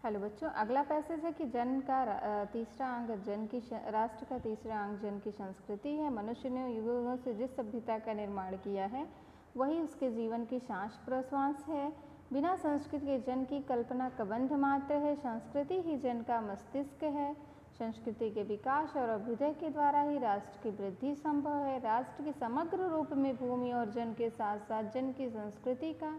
Hello बच्चों, अगला passage है कि जन का तीसरा अंग जन की राष्ट्र का तीसरा अंग जन की संस्कृति है। मनुष्य ने युगों से जिस सभ्यता का निर्माण किया है वही उसके जीवन की सांस प्रश्वास है। बिना संस्कृति के जन की कल्पना कबंध मात्र है। संस्कृति ही जन का मस्तिष्क है। संस्कृति के विकास और अभ्युदय के द्वारा ही राष्ट्र की वृद्धि संभव है। राष्ट्र के समग्र रूप में भूमि और जन के साथ साथ जन की संस्कृति का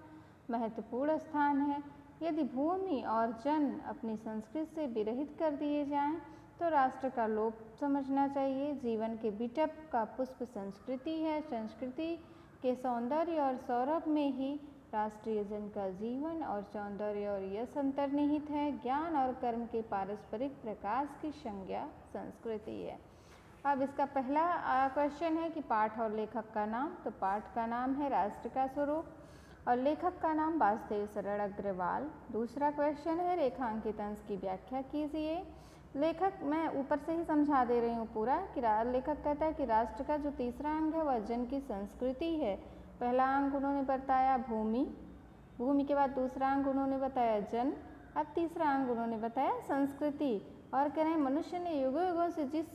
महत्वपूर्ण स्थान है। यदि भूमि और जन अपनी संस्कृति से विरहित कर दिए जाएं तो राष्ट्र का लोप समझना चाहिए। जीवन के बिटप का पुष्प संस्कृति है। संस्कृति के सौंदर्य और सौरभ में ही राष्ट्रीय जन का जीवन और सौंदर्य और यश अंतर्निहित है। ज्ञान और कर्म के पारस्परिक प्रकाश की संज्ञा संस्कृति है। अब इसका पहला क्वेश्चन है कि पाठ और लेखक का नाम। तो पाठ का नाम है राष्ट्र का स्वरूप और लेखक का नाम वासुदेव शरण अग्रवाल। दूसरा क्वेश्चन है रेखांकित अंश की व्याख्या कीजिए। लेखक, मैं ऊपर से ही समझा दे रही हूँ पूरा कि लेखक कहता है कि राष्ट्र का जो तीसरा अंग है वह जन की संस्कृति है। पहला अंग उन्होंने बताया भूमि, भूमि के बाद दूसरा अंग उन्होंने बताया जन, अब तीसरा अंग उन्होंने बताया संस्कृति। और कह रहे हैं मनुष्य ने युगों युगों से जिस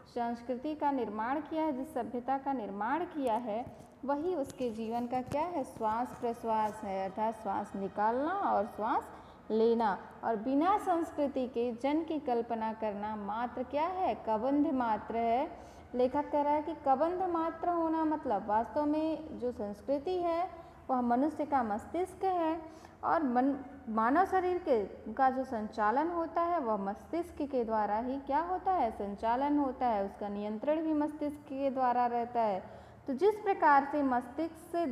संस्कृति का निर्माण किया है, जिस सभ्यता का निर्माण किया है वही उसके जीवन का क्या है, श्वास प्रश्वास है। अर्थात श्वास निकालना और श्वास लेना। और बिना संस्कृति के जन की कल्पना करना मात्र क्या है, कबंध मात्र है। लेखक कह रहा है कि कबंध मात्र होना मतलब वास्तव में जो संस्कृति है वह मनुष्य का मस्तिष्क है और मानव शरीर का जो संचालन होता है वह मस्तिष्क के द्वारा ही क्या होता है, संचालन होता है। उसका नियंत्रण भी मस्तिष्क के द्वारा रहता है। तो जिस प्रकार से मस्तिष्क से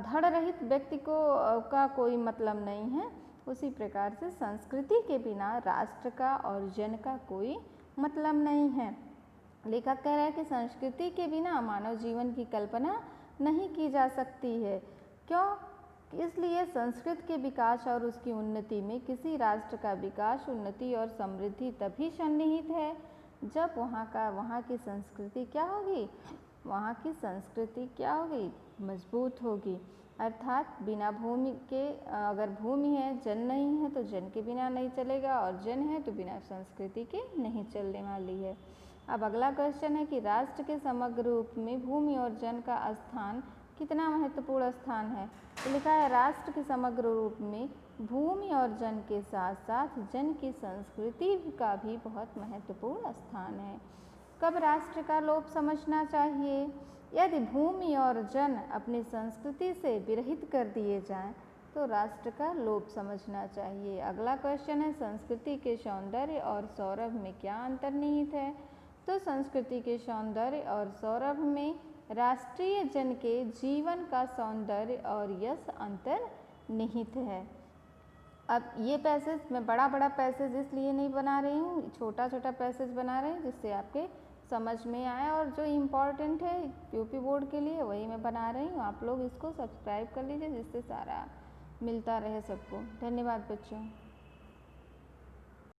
धड़ रहित व्यक्ति को का कोई मतलब नहीं है, उसी प्रकार से संस्कृति के बिना राष्ट्र का और जन का कोई मतलब नहीं है। लेखक कह रहा है कि संस्कृति के बिना मानव जीवन की कल्पना नहीं की जा सकती है। क्यों? इसलिए संस्कृत के विकास और उसकी उन्नति में किसी राष्ट्र का विकास, उन्नति और समृद्धि तभी सन्निहित है जब वहाँ की संस्कृति क्या होगी, वहाँ की संस्कृति क्या होगी, मजबूत होगी। अर्थात बिना भूमि के, अगर भूमि है जन नहीं है तो जन के बिना नहीं चलेगा और जन है तो बिना संस्कृति के नहीं चलने वाली है। अब अगला क्वेश्चन है कि राष्ट्र के समग्र रूप में भूमि और जन का स्थान कितना महत्वपूर्ण स्थान है। तो लिखा है राष्ट्र के समग्र रूप में भूमि और जन के साथ साथ जन की संस्कृति का भी बहुत महत्वपूर्ण स्थान है। कब राष्ट्र का लोप समझना चाहिए? यदि भूमि और जन अपनी संस्कृति से विरहित कर दिए जाएं तो राष्ट्र का लोप समझना चाहिए। अगला क्वेश्चन है संस्कृति के सौंदर्य और सौरभ में क्या अंतर्निहित है। तो संस्कृति के सौंदर्य और सौरभ में राष्ट्रीय जन के जीवन का सौंदर्य और यश अंतर्निहित है। अब ये पैसेज मैं बड़ा पैसेज इसलिए नहीं बना रही हूँ, छोटा पैसेज बना रही हूँ जिससे आपके समझ में आए और जो इम्पोर्टेंट है यूपी बोर्ड के लिए वही मैं बना रही हूँ। आप लोग इसको सब्सक्राइब कर लीजिए जिससे सारा मिलता रहे सबको। धन्यवाद बच्चों।